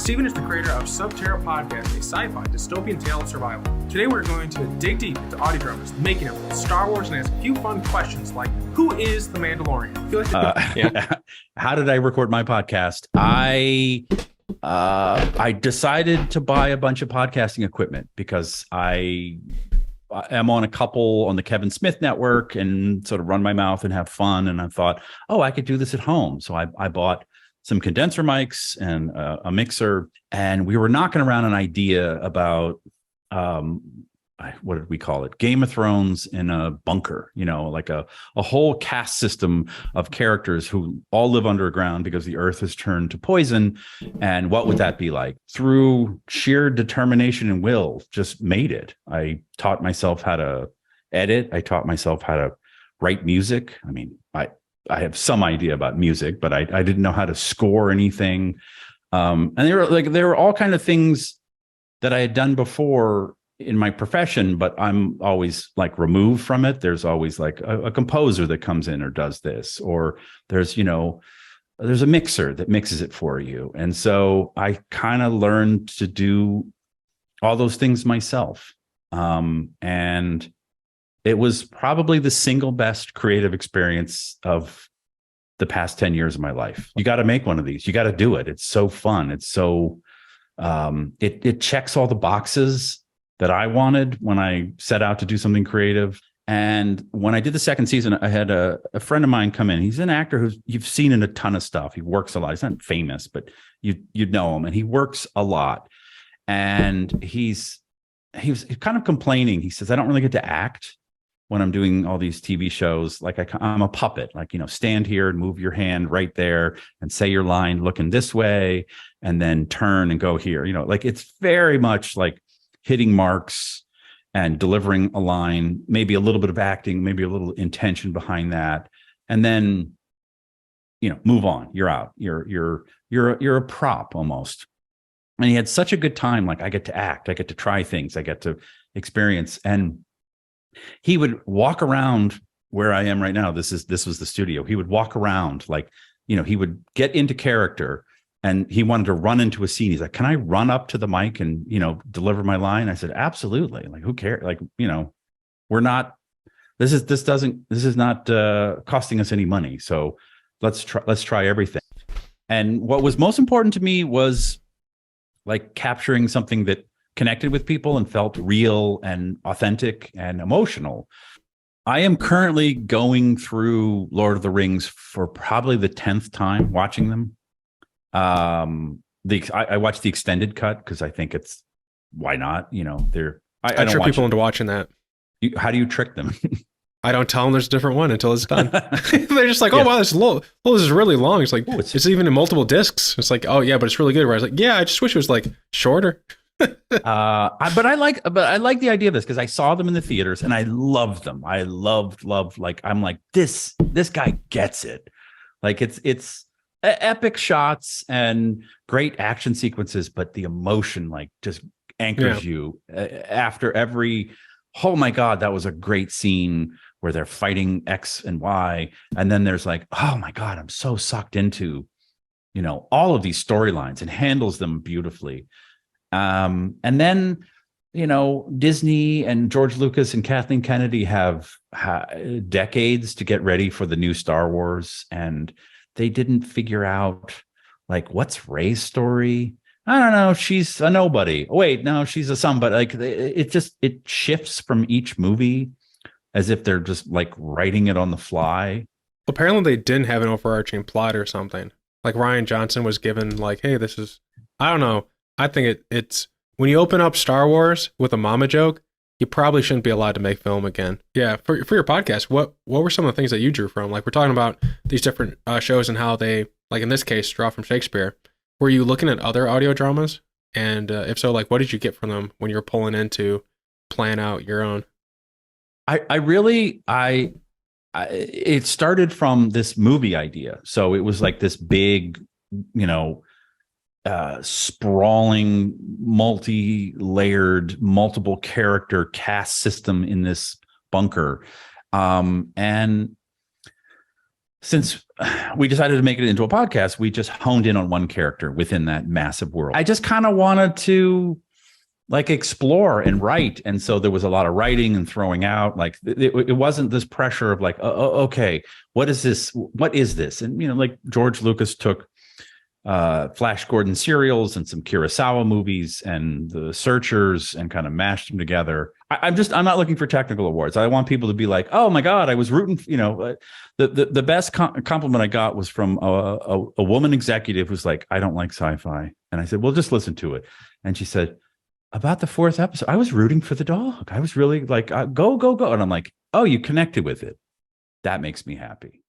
Steven is the creator of Subterra podcast, a sci-fi dystopian tale of survival. Today we're going to dig deep into audio dramas, the making of Star Wars, and ask a few fun questions like, who is the Mandalorian? I feel like How did I record my podcast? I decided to buy a bunch of podcasting equipment because I am on a couple on the Kevin Smith network and sort of run my mouth and have fun. And I thought, oh, I could do this at home. So I bought some condenser mics and a mixer, and we were knocking around an idea about what did we call it? Game of Thrones in a bunker, like a whole caste system of characters who all live underground because the earth has turned to poison. And what would that be like? Through sheer determination and will, just made it. I taught myself how to edit. I taught myself how to write music. I mean, I have some idea about music, but I didn't know how to score anything. And there were all kind of things that I had done before in my profession, but I'm always like removed from it. There's always like a composer that comes in or does this, or there's a mixer that mixes it for you. And so I kind of learned to do all those things myself. And it was probably the single best creative experience of the past 10 years of my life. You got to make one of these. You got to do it. It's so fun. It's so, it checks all the boxes that I wanted when I set out to do something creative. And when I did the second season, I had a friend of mine come in. He's an actor who you've seen in a ton of stuff. He works a lot. He's not famous, but you'd know him. And he works a lot. And he was kind of complaining. He says, I don't really get to act when I'm doing all these TV shows. Like I'm a puppet, like, stand here and move your hand right there and say your line looking this way and then turn and go here. Like it's very much like hitting marks and delivering a line, maybe a little bit of acting, maybe a little intention behind that. And then, move on. You're out. You're a prop almost. And he had such a good time. Like I get to act, I get to try things, I get to experience. And he would walk around where I am right now. This was the studio. He would walk around like, he would get into character and he wanted to run into a scene. He's like, can I run up to the mic and, deliver my line? I said, absolutely. Like, who cares? Like, we're not, this is not costing us any money. So let's try everything. And what was most important to me was like capturing something that connected with people and felt real and authentic and emotional. I am currently going through Lord of the Rings for probably the 10th time watching them. I watched the extended cut because I think it's, why not? I trick people into watching that. How do you trick them? I don't tell them there's a different one until it's done. They're just like, oh, wow, this is low. Oh, this is really long. It's like, it's even in multiple discs. It's like, oh yeah, but it's really good. Where I was like, yeah, I just wish it was like shorter. But I like the idea of this because I saw them in the theaters and I loved them. I loved like, I'm like, this guy gets it. Like it's epic shots and great action sequences, but the emotion like just anchors you after every, oh my God, that was a great scene where they're fighting X and Y. And then there's like, oh my God, I'm so sucked into, all of these storylines and handles them beautifully. And then, Disney and George Lucas and Kathleen Kennedy have decades to get ready for the new Star Wars. And they didn't figure out like, what's Rey's story? I don't know. She's a nobody. Oh, wait, no, she's a somebody. Like it shifts from each movie as if they're just like writing it on the fly. Apparently they didn't have an overarching plot or something. Like Rian Johnson was given like, hey, this is, I don't know. I think it's when you open up Star Wars with a mama joke, you probably shouldn't be allowed to make film again. Yeah. For your podcast, what were some of the things that you drew from? Like we're talking about these different shows and how they, like in this case, draw from Shakespeare. Were you looking at other audio dramas? And if so, like what did you get from them when you were pulling in to plan out your own? It started from this movie idea. So it was like this big, sprawling, multi-layered, multiple character cast system in this bunker. And since we decided to make it into a podcast, we just honed in on one character within that massive world. I just kind of wanted to like explore and write. And so there was a lot of writing and throwing out. Like it wasn't this pressure of like, okay, what is this? What is this? And, like George Lucas took Flash Gordon serials and some Kurosawa movies and The Searchers and kind of mashed them together. I'm not looking for technical awards. I want people to be like, oh my God, I was rooting. The best compliment I got was from a woman executive who's like, I don't like sci-fi. And I said, well, just listen to it. And she said, about the 4th episode, I was rooting for the dog. I was really like, go. And I'm like, oh, you connected with it. That makes me happy.